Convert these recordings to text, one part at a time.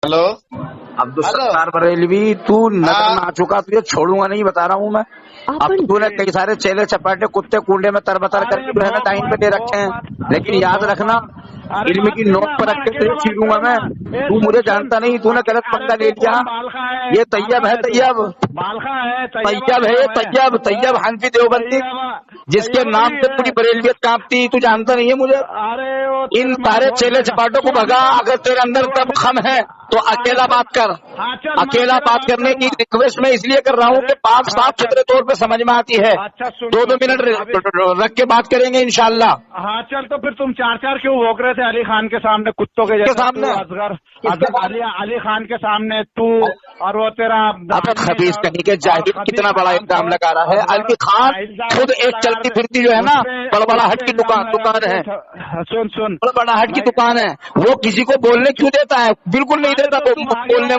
Hello Abdul Barelvi, तू नजर में आ चुका, तुझे छोड़ूंगा नहीं, बता रहा हूँ मैं। अब तूने कई सारे चेले चपाटे कुत्ते कूड़े में तरबतर करके जो है ना टाइम पे दे रखे हैं, लेकिन याद रखना इल्म की नोक पर रख के तुझे चीरूंगा मैं। तू मुझे जानता नहीं, तूने गलत पंगा ले लिया। ये तैयब है, तैयब तैयब है, ये तैयब तैयब हनफी देवबंदी, जिसके नाम से पूरी बरेलवियत कांपती। तू जानता नहीं है मुझे। इन सारे चेले चपाटों को भगा। अगर तेरे अंदर तब खम है तो अकेला बात कर। अकेला बात करने की रिक्वेस्ट मैं इसलिए कर रहा हूँ कि बात साफ सुथरे तौर पे समझ में आती है। 2-2 मिनट रख के बात करेंगे इंशाल्लाह। हाँ चल, तो फिर तुम 4-4 क्यों भोंक रहे थे अली खान के सामने, कुत्तों के जैसे? सामने अली खान के सामने तू और वो तेरा खबीस कहीं के जाहिद कितना बड़ा इल्जाम लगा रहा है। अली खान खुद एक चलती फिरती जो है ना बड़बड़ाहट की दुकान है। सुन बड़बड़ाहट की दुकान है, वो किसी को बोलने क्यों देता है? बिल्कुल नहीं देता बोलने।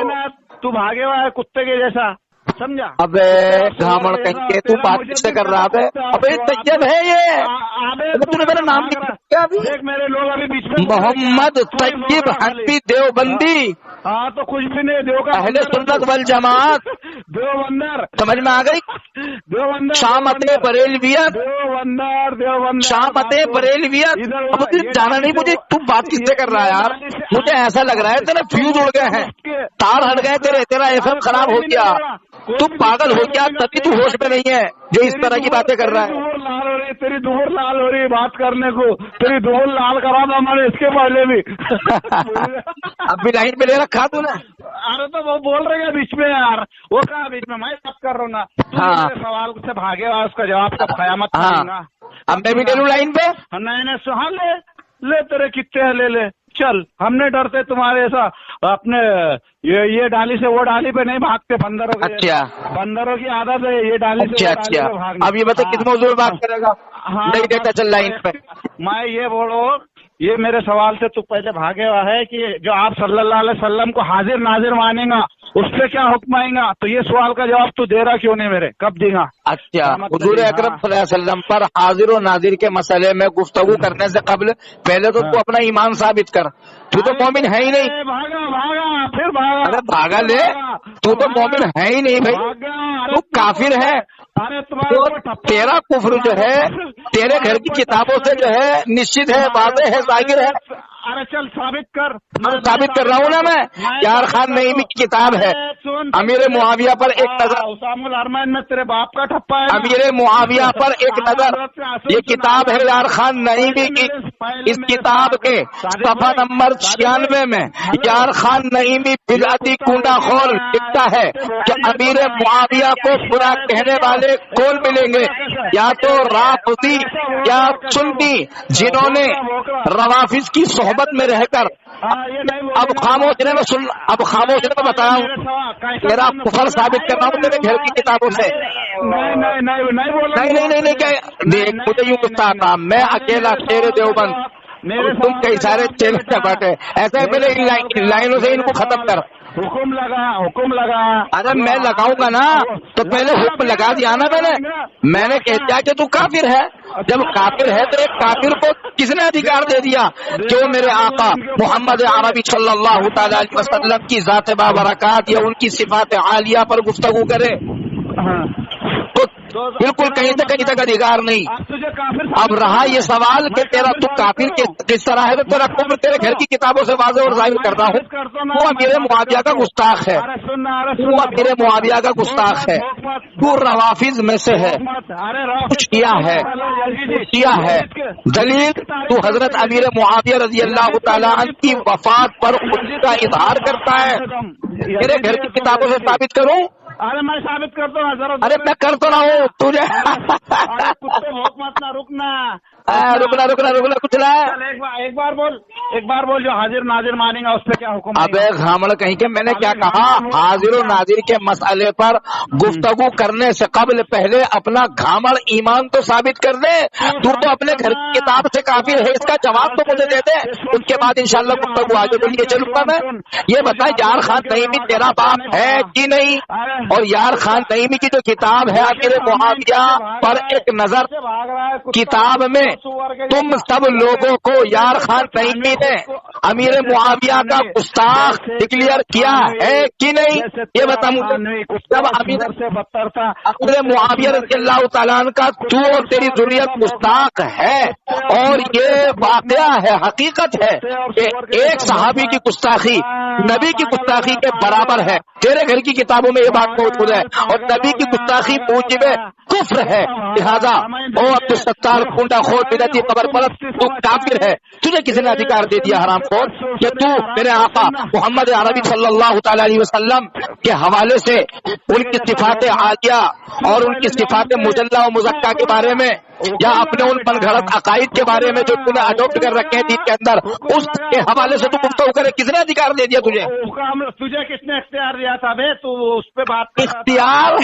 तू भागे हुआ है कुत्ते के जैसा, समझा? अबे घामड़ कहीं के, तू बात किससे कर रहा है? अबे तैयब है ये, तूने मेरा नाम क्या? देख मेरे लोग अभी बीच में मोहम्मद तैयब हनफी देवबंदी। हाँ तो कुछ भी नहीं, देव का अहले सुन्नत वल जमात देवबंदर, समझ में आ गई? देवबंदर शामते बरेलवियत, देवबंदर शामते बरेलवियत। अब तुझे जाना नहीं मुझे, तू बात किससे कर रहा है यार? मुझे ऐसा लग रहा है तेरे फ्यूज उड़ गए हैं, तार हट गए तेरे, तेरा एफएम खराब हो गया, तू पागल हो गया, तभी तू होश में नहीं है जो इस तरह की बातें कर रहा है। लाल हो रही, तेरी दुहर लाल हो रही बात करने को, तेरी दुहर लाल करा था हमारे इसके पहले भी। अब भी लाइन पे ले रखा तूने। अरे तो वो बोल रहे हैं बीच में यार, वो कहा बीच में, मैं बात कर रहा हूँ ना। हाँ। सवाल से भागे हुआ, उसका जवाब कब कयामत हाँ, अब मैं भी ले लूं लाइन पे। नहीं सुहा ले तेरे कितने है, ले चल। हमने डरते तुम्हारे ऐसा अपने ये डाली से वो डाली पे नहीं भागते बंदरों की। अच्छा, बंदरों की आदत है ये डाली से वो डाली पे भागना। अब ये बता किस मौजूद में बात करेगा? नहीं देता चल लाइन पे। मैं ये बोलो, ये मेरे सवाल से तू पहले भागे हुआ है कि जो आप सल्लल्लाहु अलैहि वसल्लम को हाजिर नाजिर मानेगा उस पे क्या हुक्म आएगा? तो ये सवाल का जवाब तू दे रहा क्यों नहीं मेरे, कब देगा? अच्छा, हुजूर अकरम सल्लल्लाहु अलैहि वसल्लम पर हाजिर और नाजिर के मसले में गुफ्तगू करने से कबल पहले तो तू अपना ईमान साबित कर। तू तो मोमिन है ही नहीं। भागा फिर भागा। अरे भागा ले, तू तो मोमिन है ही नहीं भाई, तू काफिर है। अरे तो तेरा कुफ्र जो है तेरे घर की किताबों से जो है निश्चित है, वाज़ेह है, जाहिर है। अरे चल साबित कर। साबित कर रहा हूँ ना मैं। यार खान नईमी की किताब है, अमीर मुआविया पर एक नजर। उसामुल अरमान में तेरे बाप का ठप्पा है। अमीर मुआविया पर एक नजर, ये किताब है यार खान नईमी की। इस किताब के सफा नंबर 96 में यार खान नईमी बिलाती कूंडा खोल लिखता है कि अमीर मुआविया को बुरा कहने वाले कौन मिलेंगे? या तो राफजी या सुन्नी, जिन्होंने रवाफिज की सोहबत में रहकर अब खामोश ने मैं सुन, अब खामोश ने मैं बताया हूँ तेरा कुफर साबित कर रहा हूँ तेरे घर की किताबों से। नहीं क्या देख, मुझे यूँ गुस्सा आता, मैं अकेला शेर देवबंद, तुम कई सारे चेले चपाटे, ऐसे पहले इन लाइनों से इनको खत्म कर। हुक्म लगा। अरे मैं लगाऊंगा ना तो पहले हुक्म लगा दिया ना मैंने कह दिया कि तू काफिर है। जब काफिर है तो एक काफिर को किसने अधिकार दे दिया कि वो मेरे आका मोहम्मद अरबी सल्लल्लाहु तआला अलैहि वसल्लम की जात बाबरकात या उनकी सिफात आलिया पर गुफ्तगू करे? तो बिल्कुल कहीं से कहीं तक अधिकार नहीं। अब रहा ये सवाल कि तेरा तू काफिर किस तरह है, तो तेरा कुफ्र तेरे घर की किताबों से वाज़ेह और जाहिर करता हूँ। वो अमीर मुआविया का गुस्ताख है, तू अमीर मुआविया का गुस्ताख है, तू रवाफिज में से है, कुछ किया है। दलील तू हजरत अमीर मुआविया रजी अल्लाह तआला अन्हु की वफात पर उनका इजहार करता है, तेरे घर की किताबों से साबित करूँ? अरे मैं साबित करता हूँ। अरे मैं कर तो रहा हूँ, तुझे रुकना कुछ ना। एक बार बोल जो हाजिर नाजिर मानेगा उस पर क्या हुक्म? अबे घामड़ कहीं के, मैंने क्या कहा? हाजिर और नाजिर के मसले पर गुफ्तगू करने से कबल पहले अपना घामड़ ईमान तो साबित कर दे। तू तो अपने घर की किताब से काफिर है, इसका जवाब तो मुझे दे दे, उसके बाद इंशाल्लाह गुफ्तगू आगे बढ़िए चलूंगा मैं। ये बता यार खान नईमी तेरा बाप है कि नहीं? और यार खान नईमी की जो किताब है अमीर मुआविया पर एक नजर, किताब में तुम सब लोगों को यार खान तैमी ने अमीर मुआविया का गुस्ताख डिक्लेयर किया है कि नहीं, ये बता मुझे। जब अमीर मुआविया रज़ियल्लाहु तआला अन्हु का तू और तेरी ज़ुर्रियत गुस्ताख है, और ये वाक़या है, हकीकत है कि एक सहाबी की गुस्ताखी नबी की गुस्ताखी के बराबर है। तेरे घर की किताबों में ये बात मौजूद है, और नबी की गुस्ताखी मूजिबे कुफ्र है। लिहाजा ओ अब्दुल सत्तार खुंडा खोर बिदती कबर परस्त, तू काफिर है। तुझे किसी ने अधिकार दे दिया हराम खोर कि तू मेरे आका मोहम्मद अरबी सल्लल्लाहु तआला अलैहि वसल्लम के हवाले से उनकी सिफात आलिया और उनकी सिफात मुजल्ला और मुज़क्का के बारे में, या अपने उन मनगढ़ंत अकाइद के बारे में जो तूने अडॉप्ट कर रखे हैं दीन के अंदर, उसके हवाले से तू गुफ्तगू करे, किसने अधिकार दे दिया तुझे? तुझे किसने इख्तियार दिया था बे? तू उस पे बात कर। इख्तियार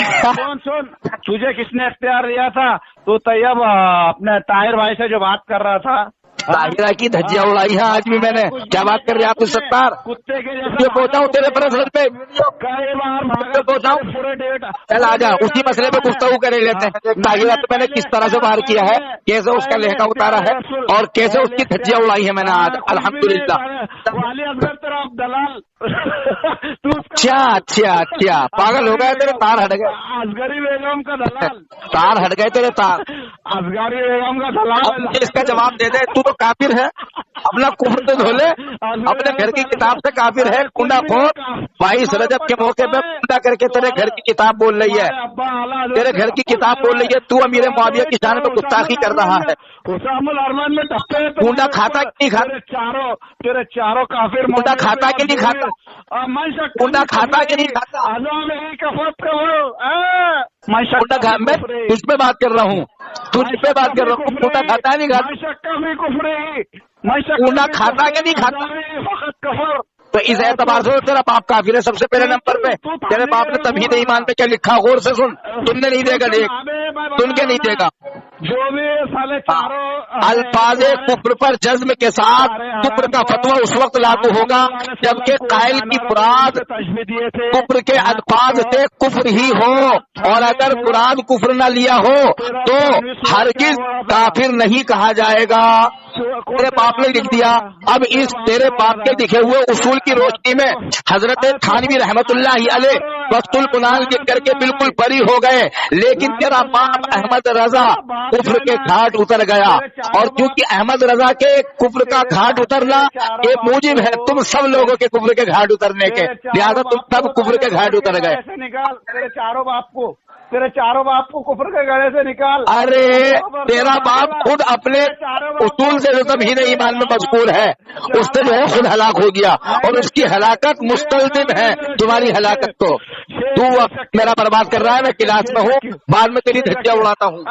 सुन, तुझे किसने इख्तियार दिया था? तो तैयब अपने ताहिर भाई से जो बात कर रहा था, ताहिरा की धज्जियां उड़ाई है आज भी मैंने। क्या बात कर रहे हैं अब्दुल सत्तार? कुत्ते के ये पहुंचाऊं तेरे प्रश्न पे, कई बार पहुंचाऊं? पूरे डेट चल आजा, उसी मसले पे गुफ्तगू कर लेते हैं। ताहिरा पे मैंने किस तरह से वार किया है, कैसे उसका लहका उतारा है, और कैसे उसकी धज्जियां उड़ाई है मैंने आज, अल्हम्दुलिल्लाह। वाली असगर तेरा दलाल अच्छा पागल हो गए तेरे, तार हट गए। असगरी बेगम का दलाल, तार हट गए तेरे, तार। असगरी बेगम का दलाल। मुझे इसका जवाब दे दे, तू तो काफिर है, अपना कुफ्र तो धो ले, अपने घर की किताब से काफिर है। कुंडा खोर 22 रजब के मौके पे कुंडा करके तेरे घर की किताब बोल रही है, तेरे घर की किताब बोल रही है, तू अमीर मुआविया की शान में गुस्ताखी कर रहा है। हुसामुल अरमान में टप्पे कुंडा खाता कि नहीं खाता? तेरे चारों काफिर कुंडा खाता कि नहीं खाता? कुंडा खाता कि नहीं खाता? कुंडा मैं तुझ पे बात कर रहा हूँ, तुझ पे बात कर रहा हूँ। कुंडा खाता है नहीं खाता? कुंडा खाता कि नहीं खाता? तो इस एतबार से तेरा बाप काफिर है सबसे पहले नंबर पे। तेरे बाप ने तभी नहीं ईमान पे क्या लिखा, गौर से सुन, तुमने नहीं देगा, देख सुन के नहीं देगा। जो भी साले चारों अल्फाज़े कुफ्र पर जज्म के साथ कुफ्र का फतवा उस वक्त लागू होगा जबकि कायल की मुराद कुफ्र के अल्फाज से कुफ्र ही हो, और अगर मुराद कुफ्र न लिया हो तो हरगिज काफिर नहीं कहा जाएगा। तेरे बाप ने लिख दिया। अब इस तेरे बाप के लिखे हुए उसूल की रोशनी में हजरत थानवी रहमतुल्लाहि अलैह वक्तुल कुरान लिख करके बिल्कुल बरी हो गए, लेकिन तेरा बाप अहमद रजा कुफ्र के घाट उतर गया, और क्योंकि अहमद रजा के कुफ्र का घाट उतरना ये मूजिब है तुम सब लोगों के कुफ्र के घाट उतरने के, लिहाजा तुम सब कुफ्र के घाट उतर गए। निकाल तेरे चारों बाप को कुफ्र के गले से निकाल। अरे तेरा बाप खुद अपने उसूल से जो तौहीद ईमान में मजबूर है उससे जो है खुद हलाक हो गया, और उसकी हलाकत मुस्तलजिम है तुम्हारी हलाकत को। तू अब मेरा बर्बाद कर रहा है, मैं क्लास में हूँ, बाद में तेरी धज्जियां उड़ाता हूँ।